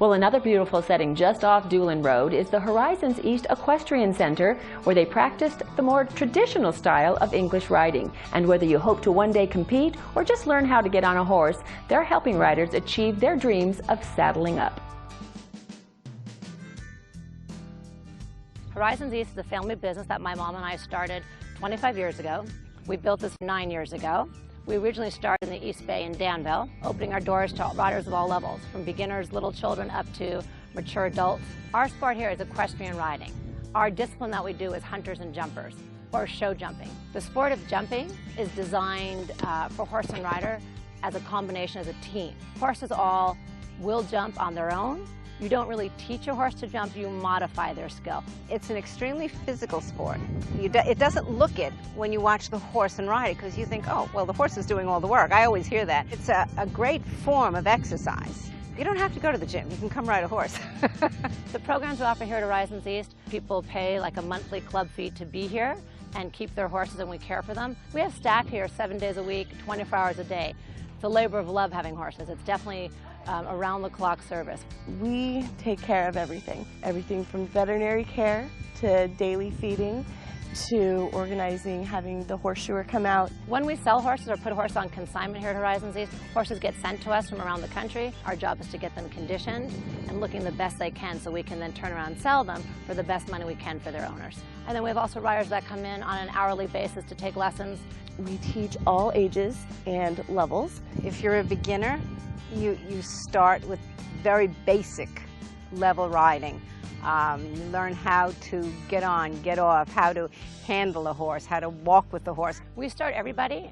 Well, another beautiful setting just off Doolin Road is the Horizons East Equestrian Center, where they practiced the more traditional style of English riding. And whether you hope to one day compete or just learn how to get on a horse, they're helping riders achieve their dreams of saddling up. Horizons East is a family business that my mom and I started 25 years ago. We built this 9 years ago. We originally started in the East Bay in Danville, opening our doors to riders of all levels, from beginners, little children, up to mature adults. Our sport here is equestrian riding. Our discipline that we do is hunters and jumpers, or show jumping. The sport of jumping is designed for horse and rider as a combination, as a team. Horses all will jump on their own. You don't really teach a horse to jump, you modify their skill. It's an extremely physical sport. It doesn't look it when you watch the horse and ride it, because you think, oh, well, the horse is doing all the work. I always hear that. It's a great form of exercise. You don't have to go to the gym. You can come ride a horse. The programs we offer here at Horizons East, people pay like a monthly club fee to be here and keep their horses, and we care for them. We have staff here 7 days a week, 24 hours a day. It's a labor of love having horses. It's definitely around-the-clock service. We take care of everything. Everything from veterinary care to daily feeding to organizing, having the horseshoer come out. When we sell horses or put a horse on consignment here at Horizons East, horses get sent to us from around the country. Our job is to get them conditioned and looking the best they can, so we can then turn around and sell them for the best money we can for their owners. And then we have also riders that come in on an hourly basis to take lessons. We teach all ages and levels. If you're a beginner, you start with very basic level riding. You learn how to get on, get off, how to handle a horse, how to walk with the horse. We start everybody,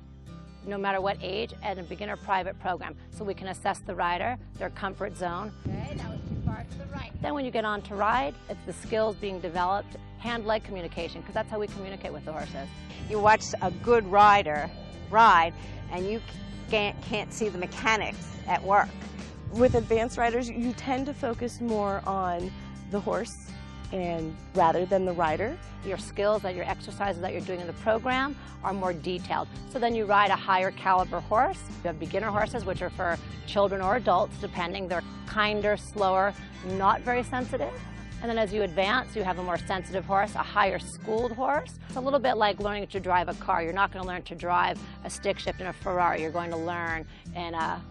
no matter what age, at a beginner private program, so we can assess the rider, their comfort zone. Okay, that was too far to the right. Then when you get on to ride, it's the skills being developed, hand-leg communication, because that's how we communicate with the horses. You watch a good rider ride, and you can't see the mechanics at work. With advanced riders, you tend to focus more on the horse and rather than the rider. Your skills, your exercises that you're doing in the program are more detailed. So then you ride a higher caliber horse. You have beginner horses, which are for children or adults, depending. They're kinder, slower, not very sensitive. And then as you advance, you have a more sensitive horse, a higher schooled horse. It's a little bit like learning to drive a car. You're not going to learn to drive a stick shift in a Ferrari. You're going to learn in a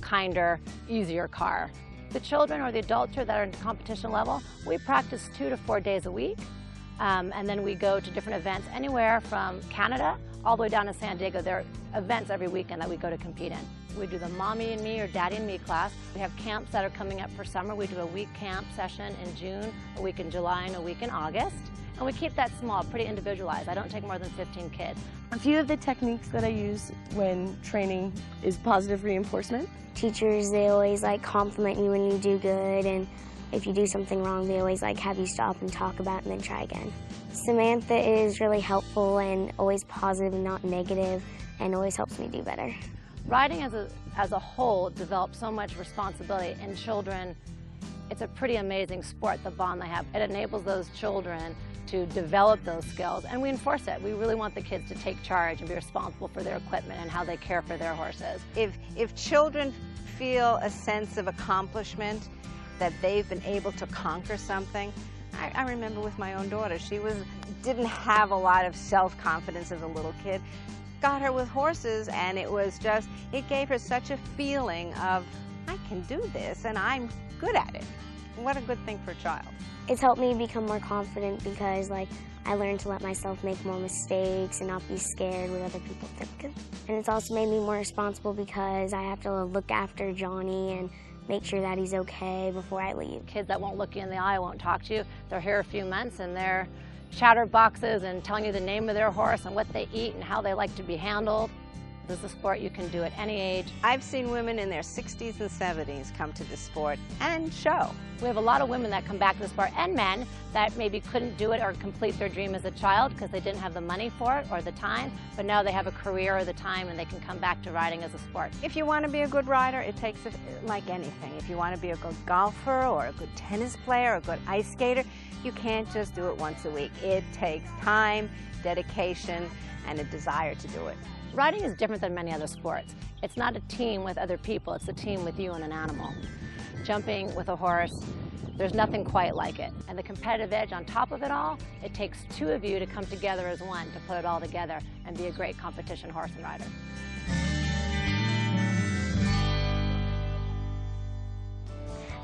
kinder, easier car. The children or the adults here that are in competition level, we practice 2 to 4 days a week. And then we go to different events anywhere from Canada all the way down to San Diego. There are events every weekend that we go to compete in. We do the Mommy and Me or Daddy and Me class. We have camps that are coming up for summer. We do a week camp session in June, a week in July, and a week in August. And we keep that small, pretty individualized. I don't take more than 15 kids. A few of the techniques that I use when training is positive reinforcement. Teachers, they always compliment you when you do good, and if you do something wrong, they always have you stop and talk about it and then try again. Samantha is really helpful and always positive and not negative, and always helps me do better. Riding as a whole develops so much responsibility in children. It's a pretty amazing sport, the bond they have. It enables those children to develop those skills, and we enforce it. We really want the kids to take charge and be responsible for their equipment and how they care for their horses. If children feel a sense of accomplishment, that they've been able to conquer something, I remember with my own daughter, she didn't have a lot of self-confidence as a little kid. Got her with horses, and it gave her such a feeling of, I can do this and I'm good at it. What a good thing for a child. It's helped me become more confident because I learned to let myself make more mistakes and not be scared what other people think. And it's also made me more responsible because I have to look after Johnny and make sure that he's okay before I leave. Kids that won't look you in the eye, won't talk to you, they're here a few months and they're chatterboxes and telling you the name of their horse and what they eat and how they like to be handled. This is a sport you can do at any age. I've seen women in their 60s and 70s come to this sport and show. We have a lot of women that come back to the sport, and men that maybe couldn't do it or complete their dream as a child because they didn't have the money for it or the time, but now they have a career or the time and they can come back to riding as a sport. If you want to be a good rider, it takes it like anything. If you want to be a good golfer or a good tennis player or a good ice skater, you can't just do it once a week. It takes time, dedication, and a desire to do it. Riding is different than many other sports. It's not a team with other people, it's a team with you and an animal. jumping with a horse, there's nothing quite like it. And the competitive edge on top of it all, it takes two of you to come together as one to put it all together and be a great competition horse and rider.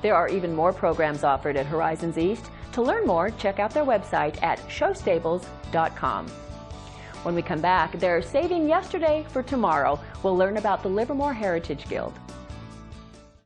There are even more programs offered at Horizons East. To learn more, check out their website at showstables.com. When we come back, they're saving yesterday for tomorrow. We'll learn about the Livermore Heritage Guild.